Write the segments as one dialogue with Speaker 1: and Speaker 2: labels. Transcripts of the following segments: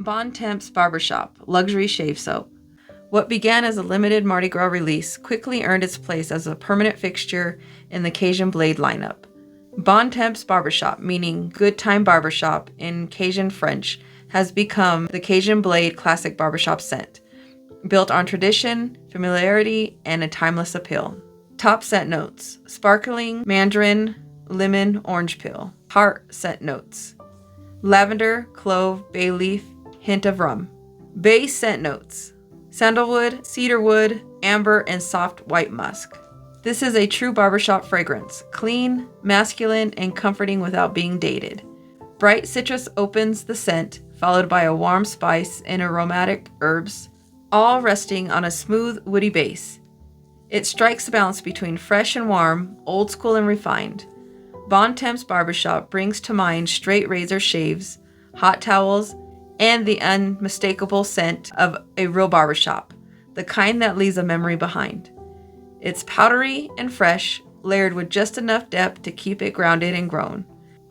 Speaker 1: Bon Temps Barber Shop, luxury shave soap. What began as a limited Mardi Gras release quickly earned its place as a permanent fixture in the Cajun Blade lineup. Bon Temps Barber Shop, meaning good time barbershop in Cajun French, has become the Cajun Blade classic barbershop scent, built on tradition, familiarity, and a timeless appeal. Top scent notes: sparkling mandarin, lemon, orange peel. Heart scent notes: lavender, clove, bay leaf, hint of rum. Base scent notes: sandalwood, cedarwood, amber, and soft white musk. This is a true barbershop fragrance, clean, masculine, and comforting without being dated. Bright citrus opens the scent, followed by a warm spice and aromatic herbs, all resting on a smooth, woody base. It strikes a balance between fresh and warm, old school and refined. Bon Temps Barbershop brings to mind straight razor shaves, hot towels, and the unmistakable scent of a real barbershop, the kind that leaves a memory behind. It's powdery and fresh, layered with just enough depth to keep it grounded and grown.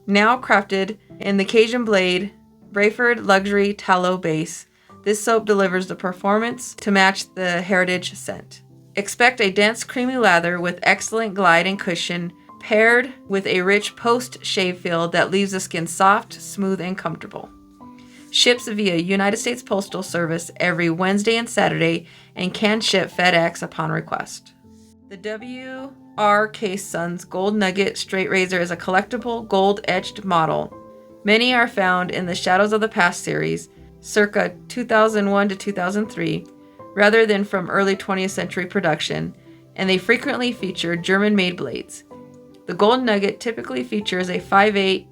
Speaker 1: Now crafted in the Cajun Blade Brayford Luxury Tallow base, this soap delivers the performance to match the heritage scent. Expect a dense, creamy lather with excellent glide and cushion, paired with a rich post-shave feel that leaves the skin soft, smooth, and comfortable. Ships via United States Postal Service every Wednesday and Saturday, and can ship FedEx upon request. The W.R. Sons Gold Nugget Straight Razor is a collectible gold-etched model. Many are found in the Shadows of the Past series, circa 2001 to 2003, rather than from early 20th century production, and they frequently feature German-made blades. The Gold Nugget typically features a 5/8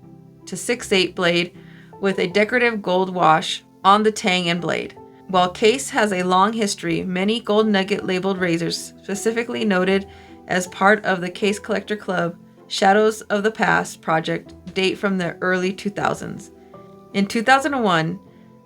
Speaker 1: to 6/8 blade with a decorative gold wash on the tang and blade. While Case has a long history, many Gold Nugget labeled razors, specifically noted as part of the Case Collector Club Shadows of the Past project, date from the early 2000s. In 2001,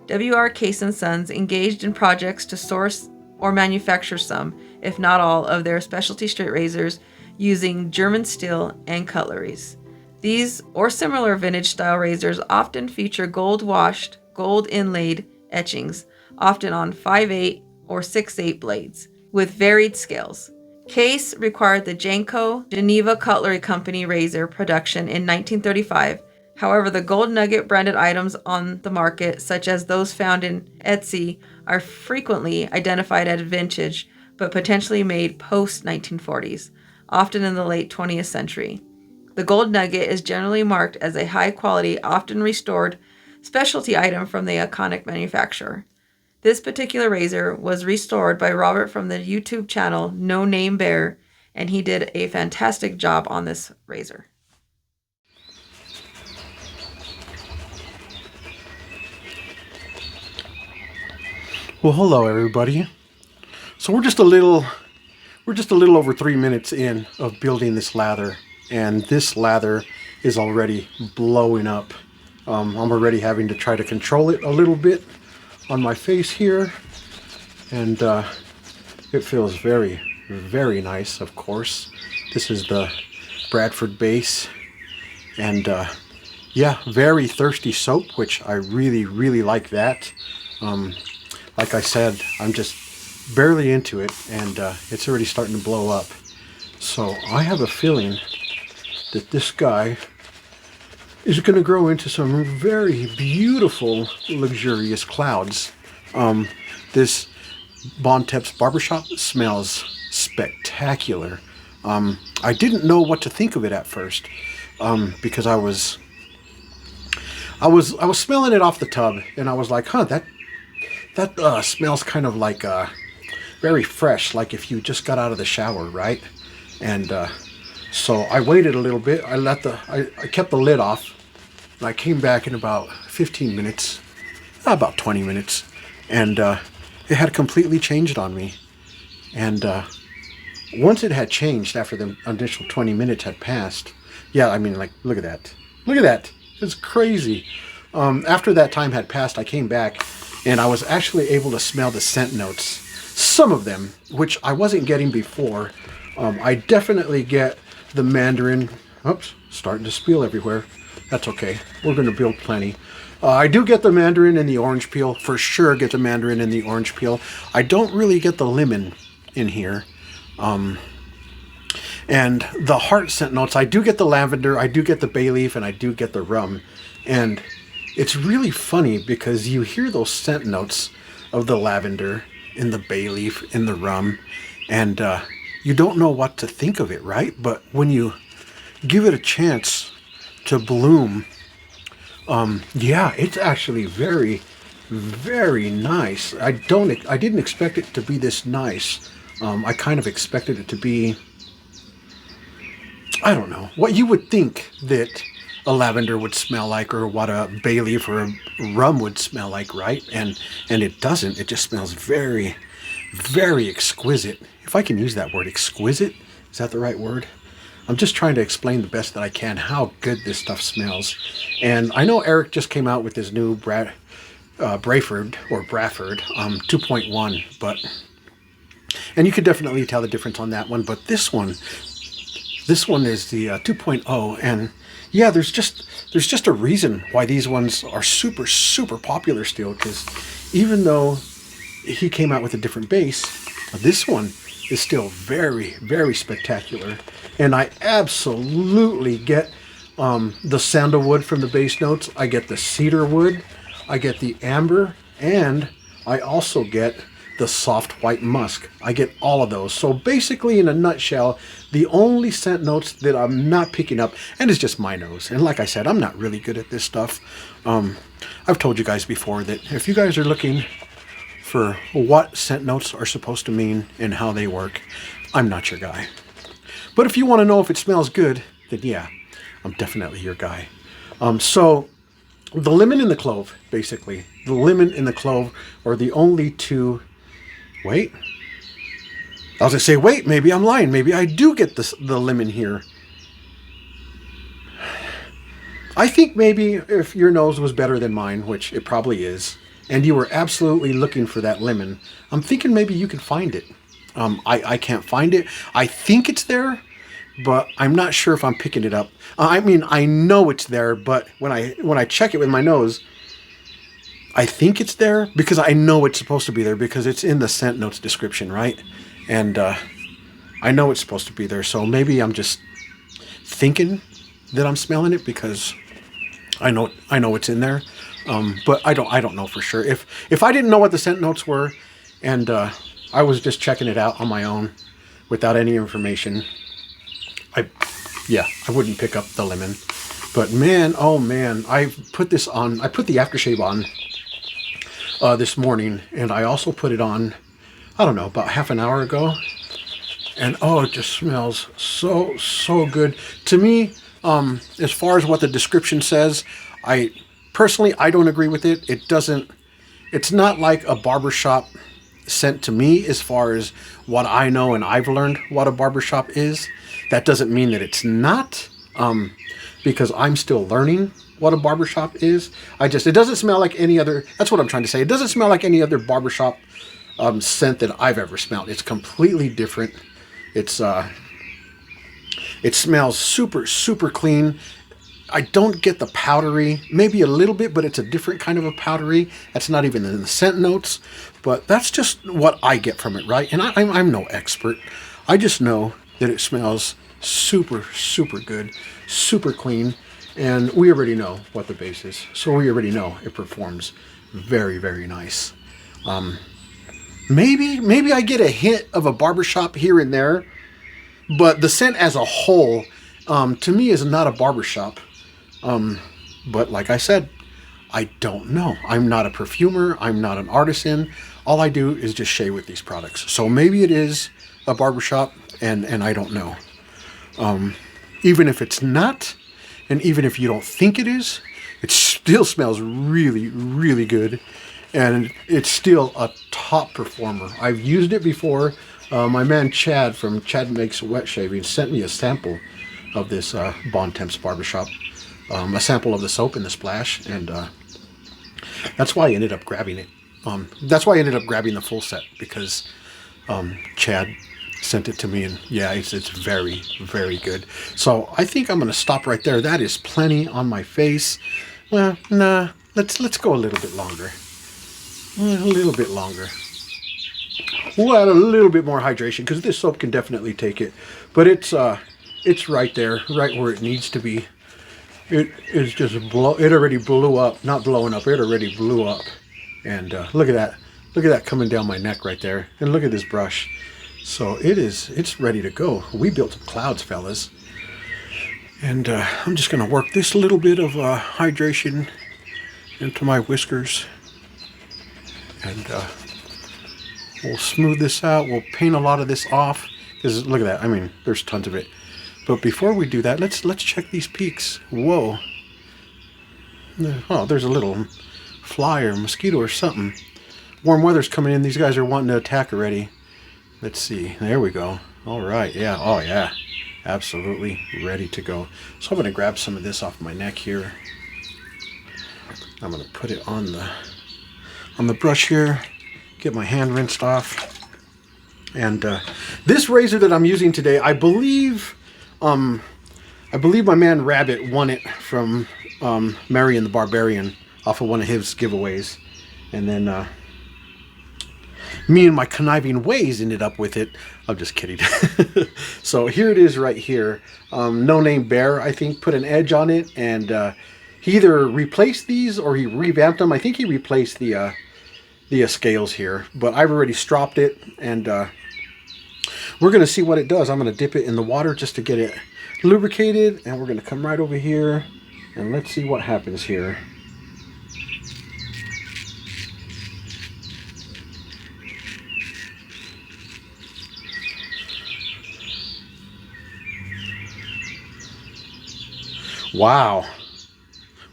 Speaker 1: W.R. Case & Sons engaged in projects to source or manufacture some, if not all, of their specialty straight razors using German steel and cutleries. These or similar vintage-style razors often feature gold-washed, gold-inlaid etchings, often on 5/8 or 6/8 blades, with varied scales. Case required the Janko Geneva Cutlery Company razor production in 1935. However, the Gold Nugget branded items on the market, such as those found in Etsy, are frequently identified as vintage, but potentially made post-1940s, often in the late 20th century. The Gold Nugget is generally marked as a high-quality, often restored, specialty item from the iconic manufacturer. This particular razor was restored by Robert from the YouTube channel No Name Bear, and he did a fantastic job on this razor.
Speaker 2: Well, hello everybody. So we're just a little over 3 minutes in of building this lather, and this lather is already blowing up. I'm already having to try to control it a little bit on my face here, and it feels very, very nice. Of course, this is the Bradford base, and yeah, very thirsty soap, which I really, really like that. Like I said, I'm just barely into it, and it's already starting to blow up. So I have a feeling that this guy is going to grow into some very beautiful, luxurious clouds. This Bon Temps Barbershop smells spectacular. I didn't know what to think of it at first, because I was smelling it off the tub, and I was like, huh, that smells kind of like very fresh, like if you just got out of the shower, right? And so I waited a little bit. I kept the lid off, and I came back in about 15 minutes, about 20 minutes, and it had completely changed on me. And once it had changed, after the initial 20 minutes had passed, yeah, I mean, like, look at that. Look at that. It's crazy. After that time had passed, I came back, and I was actually able to smell the scent notes. Some of them, which I wasn't getting before. I definitely get the mandarin. Oops, starting to spill everywhere. That's okay. We're going to build plenty. I do get the mandarin and the orange peel. For sure get the mandarin and the orange peel. I don't really get the lemon in here. And the heart scent notes, I do get the lavender, I do get the bay leaf, and I do get the rum. And it's really funny because you hear those scent notes of the lavender in the bay leaf, in the rum, and you don't know what to think of it, right? But when you give it a chance to bloom, yeah, it's actually very, very nice. I didn't expect it to be this nice. I kind of expected it to be, I don't know, what you would think that a lavender would smell like, or what a bay leaf or a rum would smell like, right? And it doesn't. It just smells very, very exquisite. If I can use that word, exquisite, is that the right word? I'm just trying to explain the best that I can how good this stuff smells. And I know Eric just came out with his new Bradford 2.1, but, and you could definitely tell the difference on that one. But this one is the 2.0, and yeah, there's just a reason why these ones are super, super popular still, because even though he came out with a different base, this one is still very, very spectacular. And I absolutely get the sandalwood from the base notes. I get the cedar wood, I get the amber, and I also get the soft white musk. I get all of those. So basically, in a nutshell, the only scent notes that I'm not picking up, and it's just my nose. And like I said, I'm not really good at this stuff. I've told you guys before that if you guys are looking for what scent notes are supposed to mean and how they work, I'm not your guy. But if you want to know if it smells good, then yeah, I'm definitely your guy. So the lemon and the clove, basically, the lemon and the clove are the only two. Wait, I was gonna say, wait, maybe I'm lying. Maybe I do get the lemon here. I think maybe if your nose was better than mine, which it probably is, and you were absolutely looking for that lemon, I'm thinking maybe you could find it. I can't find it. I think it's there, but I'm not sure if I'm picking it up. I mean, I know it's there, but when I check it with my nose, I think it's there because I know it's supposed to be there because it's in the scent notes description, right? And I know it's supposed to be there. So maybe I'm just thinking that I'm smelling it because I know it's in there. But I don't know for sure. If I didn't know what the scent notes were, and I was just checking it out on my own without any information, I wouldn't pick up the lemon. But man, oh man, I put this on. I put the aftershave on this morning, and I also put it on, I don't know, about half an hour ago. And oh, it just smells so good. To me, as far as what the description says, I don't agree with it. It's not like a barbershop scent to me as far as what I know and I've learned what a barbershop is. That doesn't mean that it's not, because I'm still learning what a barbershop is. It doesn't smell like any other, that's what I'm trying to say. It doesn't smell like any other barbershop scent that I've ever smelled. It's completely different. It smells super, super clean. I don't get the powdery, maybe a little bit, but it's a different kind of a powdery. That's not even in the scent notes, but that's just what I get from it, right? And I'm no expert. I just know that it smells super, super good, super clean, and we already know what the base is. So we already know it performs very, very nice. Maybe I get a hint of a barbershop here and there, but the scent as a whole, to me, is not a barbershop. But like I said, I don't know. I'm not a perfumer. I'm not an artisan. All I do is just shave with these products. So maybe it is a barbershop, and I don't know. Even if it's not, and even if you don't think it is, it still smells really, really good. And it's still a top performer. I've used it before. My man Chad from Chad Makes Wet Shaving sent me a sample of this Bon Temps Barber Shop. A sample of the soap and the splash, and that's why I ended up grabbing it. That's why I ended up grabbing the full set, because Chad sent it to me, and yeah, it's very, very good. So I think I'm going to stop right there. That is plenty on my face. Well, nah, let's go a little bit longer. A little bit longer. We'll add a little bit more hydration because this soap can definitely take it. But it's right there, right where it needs to be. It is just it already blew up. Not blowing up, it already blew up. And look at that. Look at that coming down my neck right there. And look at this brush. So it's ready to go. We built some clouds, fellas. And I'm just going to work this little bit of hydration into my whiskers. And we'll smooth this out. We'll paint a lot of this off. Because look at that. I mean, there's tons of it. But before we do that, let's check these peaks. Whoa. Oh, there's a little fly or mosquito or something. Warm weather's coming in. These guys are wanting to attack already. Let's see. There we go. All right. Yeah. Oh, yeah. Absolutely ready to go. So I'm going to grab some of this off my neck here. I'm going to put it on the brush here. Get my hand rinsed off. And this razor that I'm using today, I believe my man Rabbit won it from Marion the Barbarian off of one of his giveaways. And then me and my conniving ways ended up with it. I'm just kidding. So here it is right here. No Name Bear, I think, put an edge on it. And he either replaced these or he revamped them. I think he replaced the scales here. But I've already stropped it. And we're going to see what it does. I'm going to dip it in the water just to get it lubricated. And we're going to come right over here. And let's see what happens here. Wow.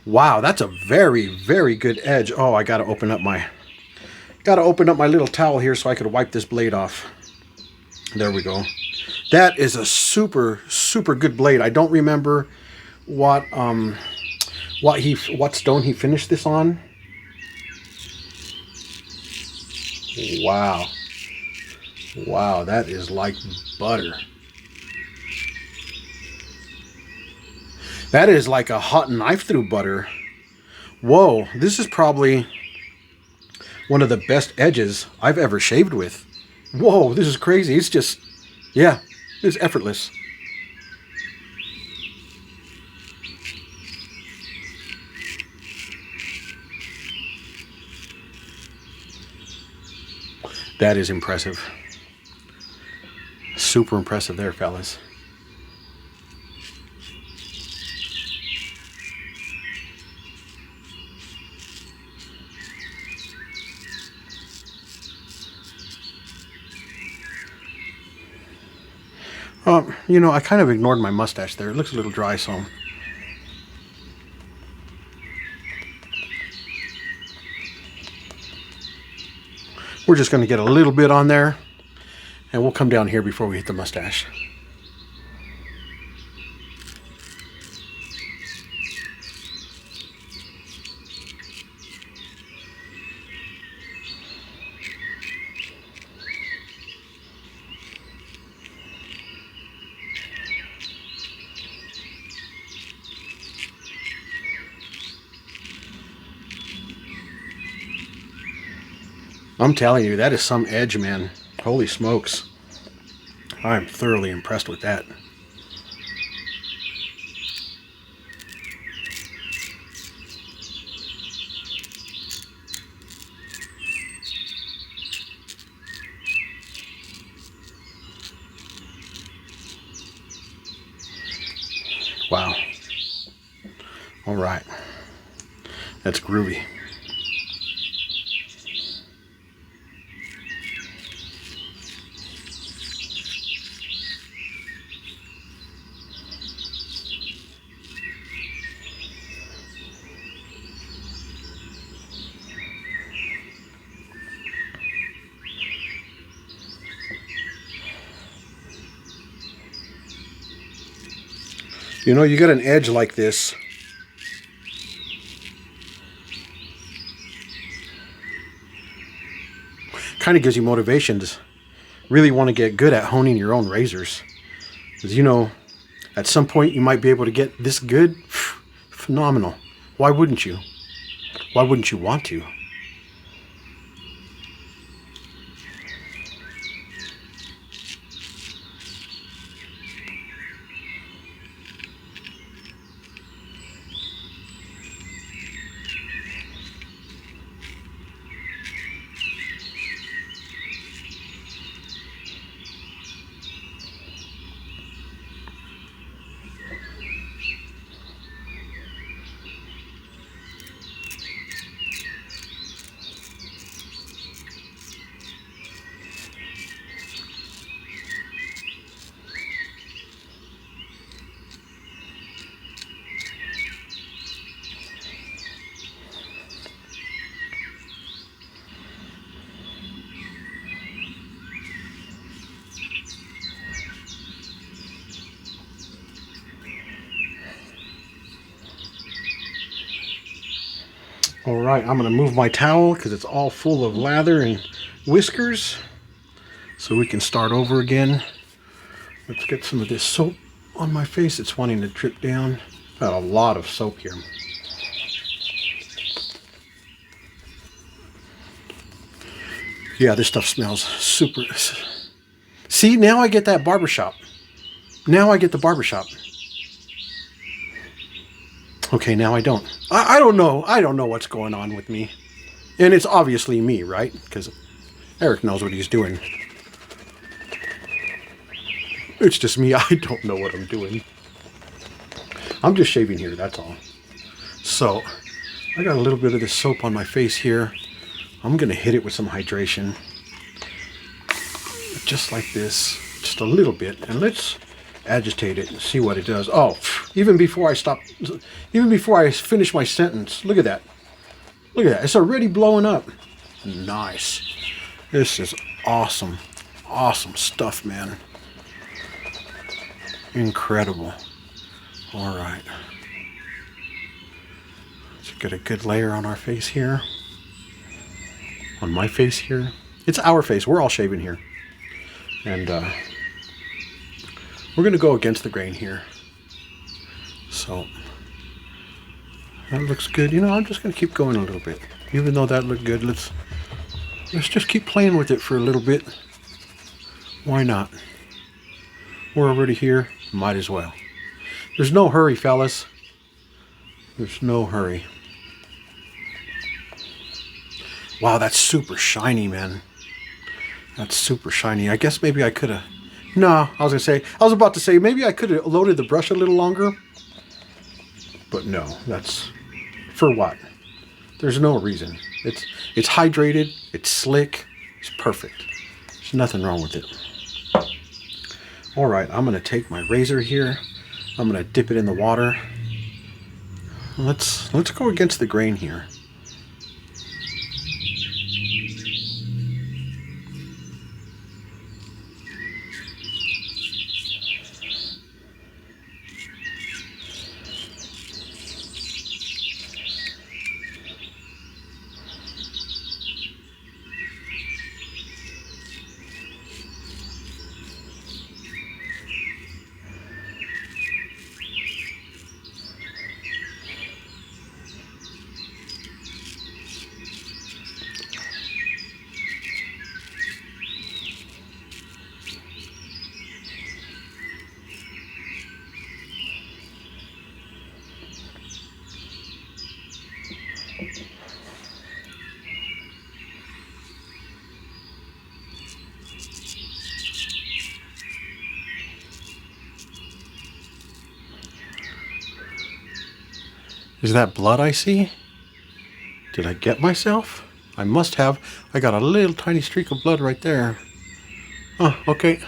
Speaker 2: Wow, that's a very, very good edge. Oh, I gotta open up my little towel here so I could wipe this blade off. There we go. That is a super, super good blade. I don't remember what stone he finished this on. Wow. Wow, that is like butter. That is like a hot knife through butter. Whoa, this is probably one of the best edges I've ever shaved with. Whoa, this is crazy. It's just, yeah, it's effortless. That is impressive. Super impressive there, fellas. You know, I kind of ignored my mustache there. It looks a little dry, so. We're just going to get a little bit on there, and we'll come down here before we hit the mustache. I'm telling you, that is some edge, man. Holy smokes. I'm thoroughly impressed with that. Wow. All right. That's groovy. You know, you got an edge like this. Kind of gives you motivation to really want to get good at honing your own razors. Because, you know, at some point you might be able to get this good. Phenomenal. Why wouldn't you? Why wouldn't you want to? All right, I'm going to move my towel because it's all full of lather and whiskers. So we can start over again. Let's get some of this soap on my face. It's wanting to drip down. Got a lot of soap here. Yeah, this stuff smells super. See, now I get that barbershop. Now I get the barbershop. Okay, now I don't. I don't know. I don't know what's going on with me. And it's obviously me, right? Because Eric knows what he's doing. It's just me. I don't know what I'm doing. I'm just shaving here, that's all. So, I got a little bit of this soap on my face here. I'm going to hit it with some hydration. Just like this. Just a little bit. And let's agitate it and see what it does. Oh, even before I finish my sentence, look at that. Look at that. It's already blowing up. Nice. This is awesome. Awesome stuff, man. Incredible. All right. Let's get a good layer on our face here. On my face here. It's our face. We're all shaving here. And we're going to go against the grain here. So, that looks good. You know, I'm just going to keep going a little bit. Even though that looked good, let's just keep playing with it for a little bit. Why not? We're already here. Might as well. There's no hurry, fellas. There's no hurry. Wow, that's super shiny, man. That's super shiny. I guess maybe I could have... No, I was about to say, maybe I could have loaded the brush a little longer. But no, that's... For what? There's no reason. It's hydrated, it's slick, it's perfect. There's nothing wrong with it. Alright, I'm going to take my razor here. I'm going to dip it in the water. Let's go against the grain here. Is that blood I see? Did I get myself? I must have. I got a little tiny streak of blood right there. Oh, okay.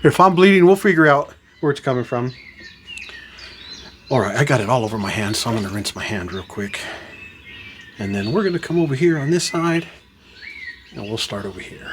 Speaker 2: If I'm bleeding, we'll figure out where it's coming from. Alright, I got it all over my hand, so I'm going to rinse my hand real quick. And then we're going to come over here on this side, and we'll start over here.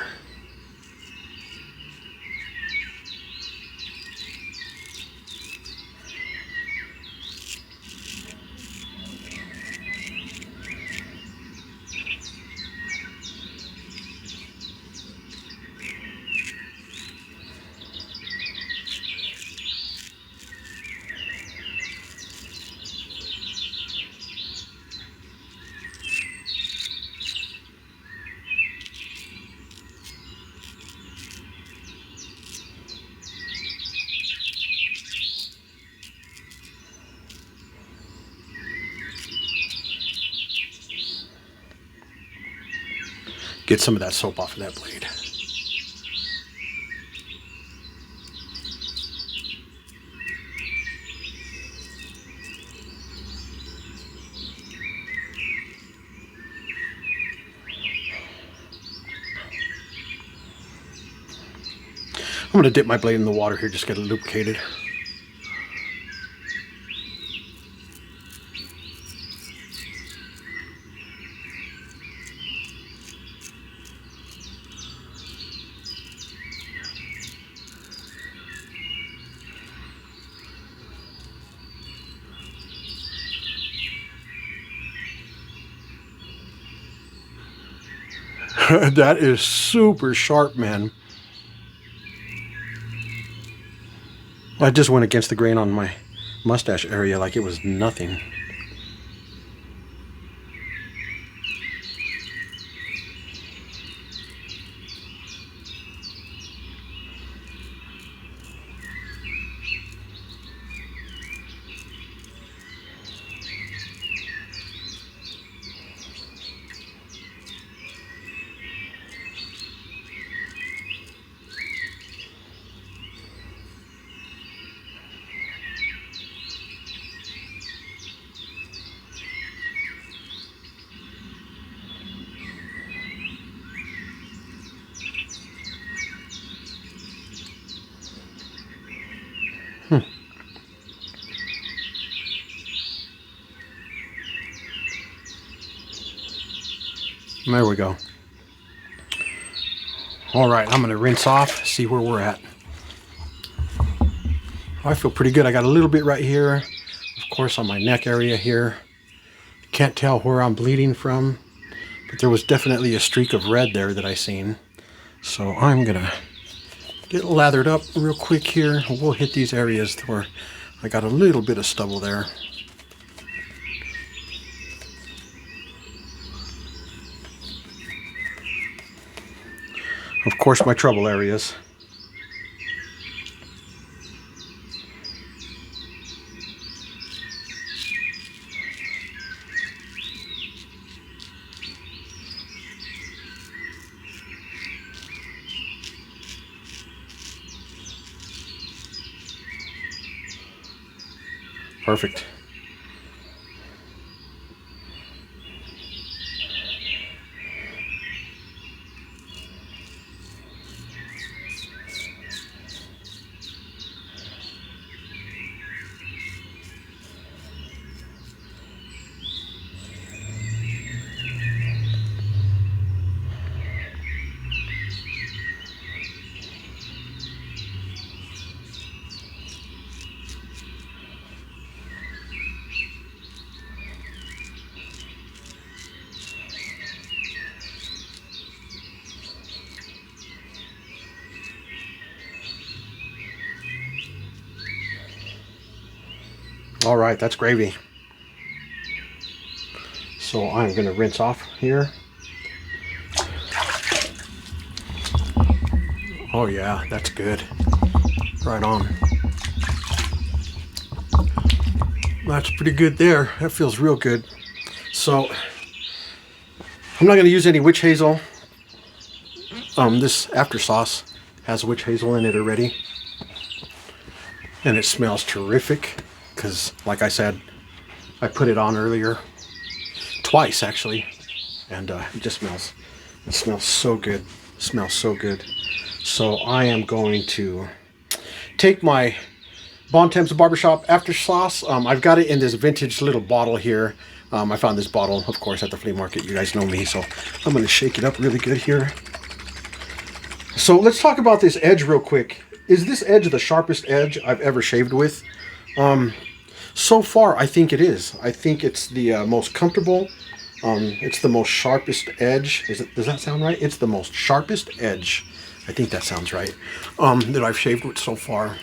Speaker 2: get some of that soap off of that blade. I'm going to dip my blade in the water here, just get it lubricated. That is super sharp, man. I just went against the grain on my mustache area like it was nothing. There we go. All right, I'm going to rinse off, see where we're at. I feel pretty good. I got a little bit right here, of course, on my neck area here. Can't tell where I'm bleeding from, but there was definitely a streak of red there that I seen. So I'm going to get lathered up real quick here. We'll hit these areas where I got a little bit of stubble there. Of course, my trouble areas. Perfect. All right, that's gravy. So I'm going to rinse off here. Oh yeah, that's good. Right on. That's pretty good there. That feels real good. So I'm not going to use any witch hazel. This after sauce has witch hazel in it already. And it smells terrific because, like I said, I put it on earlier. Twice, actually. And it smells so good. It smells so good. So I am going to take my Bon Temps Barber Shop after sauce. I've got it in this vintage little bottle here. I found this bottle, of course, at the flea market. You guys know me, so I'm going to shake it up really good here. So let's talk about this edge real quick. Is this edge the sharpest edge I've ever shaved with? So far, I think it is. I think it's the most comfortable. It's the most sharpest edge. Does that sound right? It's the most sharpest edge. I think that sounds right. That I've shaved with so far.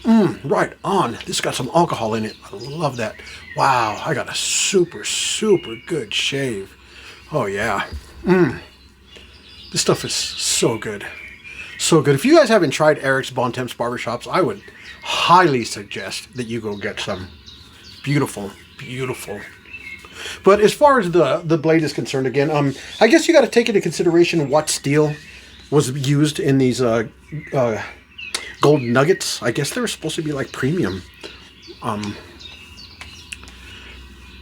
Speaker 2: Right on. This got some alcohol in it. I love that. Wow, I got a super, super good shave. Oh yeah. This stuff is so good. So good. If you guys haven't tried Eric's Bon Temps Barber Shops, I would highly suggest that you go get some. Beautiful, beautiful. But as far as the blade is concerned, again, I guess you got to take into consideration what steel was used in these gold nuggets. I guess they were supposed to be like premium,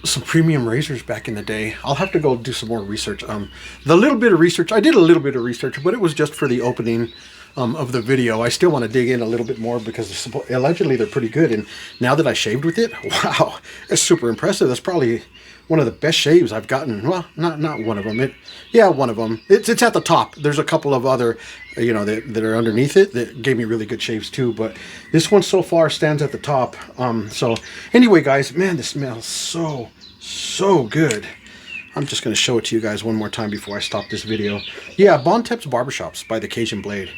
Speaker 2: some premium razors back in the day. I'll have to go do some more research. The little bit of research, I did a little bit of research, but it was just for the opening of the video. I still want to dig in a little bit more because allegedly they're pretty good. And now that I shaved with it, wow, it's super impressive. That's probably one of the best shaves I've gotten. Well, not one of them. Yeah, one of them. It's at the top. There's a couple of other, you know, that are underneath it that gave me really good shaves too. But this one so far stands at the top. So anyway, guys, man, this smells so good. I'm just going to show it to you guys one more time before I stop this video. Yeah, Bon Temps Barber Shops by the Cajun Blade.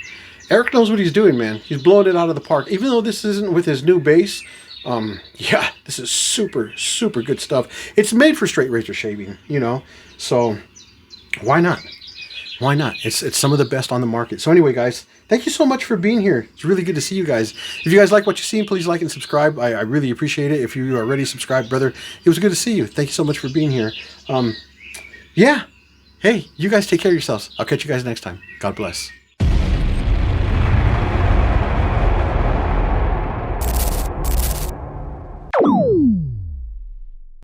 Speaker 2: Eric knows what he's doing, man. He's blowing it out of the park. Even though this isn't with his new base, yeah, this is super good stuff. It's made for straight razor shaving, you know, so why not? Why not? It's some of the best on the market. So anyway, guys, thank you so much for being here. It's really good to see you guys. If you guys like what you've seen, please like and subscribe. I really appreciate it. If you are already subscribed, brother, it was good to see you. Thank you so much for being here. Yeah. Hey, you guys take care of yourselves. I'll catch you guys next time. God bless.